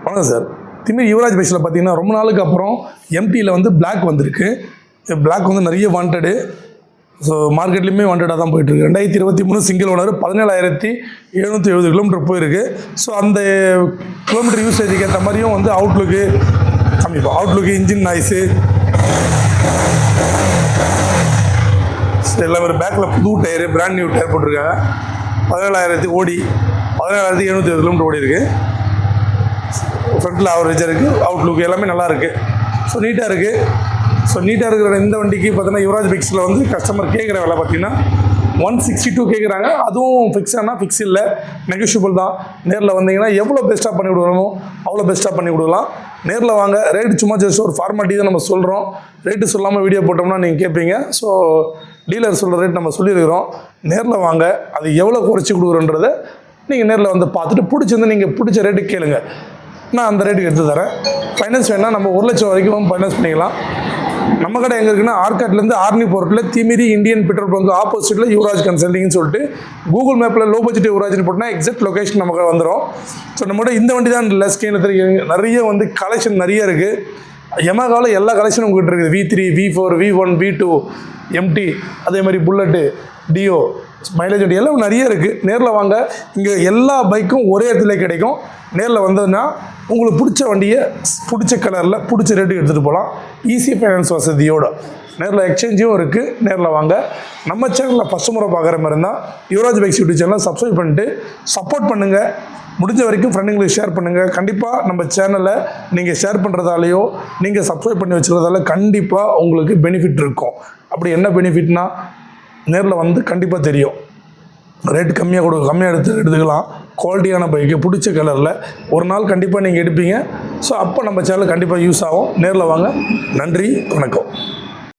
வணக்கம் சார். திமிர் யுவராஜ் பைக்ஸில் பார்த்தீங்கன்னா ரொம்ப நாளுக்கு அப்புறம் எம்டியில் வந்து பிளாக் வந்திருக்கு. பிளாக் வந்து நிறைய வாண்டடு. ஸோ மார்க்கெட்லேயுமே வாண்டடாக தான் போயிட்டுருக்கு. 2023 சிங்கிள் ஓனர் 17,770 கிலோமீட்டர் போயிருக்கு. ஸோ அந்த கிலோமீட்டர் யூசேஜுக்கு ஏற்ற மாதிரியும் வந்து அவுட்லுக்கு கம்மிப்போம். அவுட்லுக்கு இன்ஜின் நாய்ஸு எல்லாம் ஒரு பேக்கில் புது டயரு, பிராண்ட் நியூ டயர் போட்டிருக்காங்க. 17,000 ஓடி 17,770 கிலோமீட்டர் ஓடி இருக்குது. ஃப்ரண்ட்டில் ஆவரேஜாக இருக்குது. அவுட்லுக் எல்லாமே நல்லா இருக்குது. ஸோ நீட்டாக இருக்குது. ஸோ நீட்டாக இருக்கிற இந்த வண்டிக்கு பார்த்தீங்கன்னா யுவராஜ் பைக்ஸில் வந்து கஸ்டமர் கேட்குற விலை பார்த்தீங்கன்னா 162 கேட்குறாங்க. அதுவும் ஃபிக்ஸ் ஆனால் ஃபிக்ஸ் இல்லை, நெகோஷியபிள் தான். நேரில் வந்தீங்கன்னா எவ்வளோ பெஸ்ட்டாக பண்ணி கொடுக்கணுமோ அவ்வளோ பெஸ்ட்டாக பண்ணி கொடுக்கலாம். நேரில் வாங்க. ரேட்டு சும்மா ஜஸ்ட் ஒரு ஃபார்மாலிட்டி தான் நம்ம சொல்கிறோம். ரேட்டு சொல்லாமல் வீடியோ போட்டோம்னா நீங்கள் கேட்பீங்க. ஸோ டீலர் சொல்கிற ரேட் நம்ம சொல்லியிருக்கிறோம். நேரில் வாங்க. அது எவ்வளோ குறைச்சி கொடுக்குறோன்றதை நீங்கள் நேரில் வந்து பார்த்துட்டு பிடிச்சிருந்து நீங்கள் பிடிச்ச ரேட்டுக்கு கேளுங்க. நான் அந்த ரேட்டுக்கு எடுத்து தரேன். ஃபைனான்ஸ் வேணால் நம்ம 1 லட்சம் வரைக்கும் ஃபைனான்ஸ் பண்ணிக்கலாம். நம்ம கடை எங்கே இருக்குன்னா ஆர்காட்லேருந்து ஆர்னி போர்ட்டில் திமிரி இந்தியன் பெட்ரோல் பங்க் ஆப்போசிட்டில் யுவராஜ் கன்சல்டிங்னு சொல்லிட்டு கூகுள் மேப்பில் லோ பட்ஜெட் யுவராஜ்னு போட்டால் எக்ஸாக்ட் லொக்கேஷன் நமக்கு வந்துடும். ஸோ நம்மகிட்ட இந்த வண்டி தான் இல்லை, ஸ்கீனில் நிறைய வந்து கலெக்ஷன் நிறைய இருக்குது. யமஹாவில் எல்லா கலெக்ஷனும் உங்கள்கிட்ட இருக்குது. V3, V4, V1, V2, MT, அதே மாதிரி புல்லட்டு, டியோ, மைலேஜ் வண்டி எல்லாம் நிறைய இருக்குது. நேரில் வாங்க. இங்கே எல்லா பைக்கும் ஒரே இடத்துல கிடைக்கும். நேரில் வந்ததுன்னா உங்களுக்கு பிடிச்ச வண்டியை பிடிச்ச கலரில் பிடிச்ச ரேட்டுக்கு எடுத்துகிட்டு போகலாம். ஈஸி ஃபைனான்ஸ் வசதியோடு. நேரில் எக்ஸ்சேஞ்சும் இருக்குது. நேரில் வாங்க. நம்ம சேனலில் ஃபஸ்ட் முறை பார்க்குற மாதிரி இருந்தால் யுவராஜ் பைக்ஸ் யூடியூப் சேனலை சப்ஸ்கிரைப் பண்ணிட்டு சப்போர்ட் பண்ணுங்கள். முடிஞ்ச வரைக்கும் ஃப்ரெண்டுங்களுக்கு ஷேர் பண்ணுங்கள். கண்டிப்பாக நம்ம சேனலை நீங்கள் ஷேர் பண்ணுறதாலேயோ நீங்கள் சப்ஸ்கிரைப் பண்ணி வச்சுக்கிறதால கண்டிப்பாக உங்களுக்கு பெனிஃபிட் இருக்கும். அப்படி என்ன பெனிஃபிட்னா நேரில் வந்து கண்டிப்பாக தெரியும். ரேட் கம்மியாக எடுத்துக்கலாம். குவாலிட்டியான பைக்கு பிடிச்ச கலரில் ஒரு நாள் கண்டிப்பாக நீங்கள் எடுப்பீங்க. ஸோ அப்போ நம்ம சேனல் கண்டிப்பாக யூஸ் ஆகும். நேரில் வாங்க. நன்றி, வணக்கம்.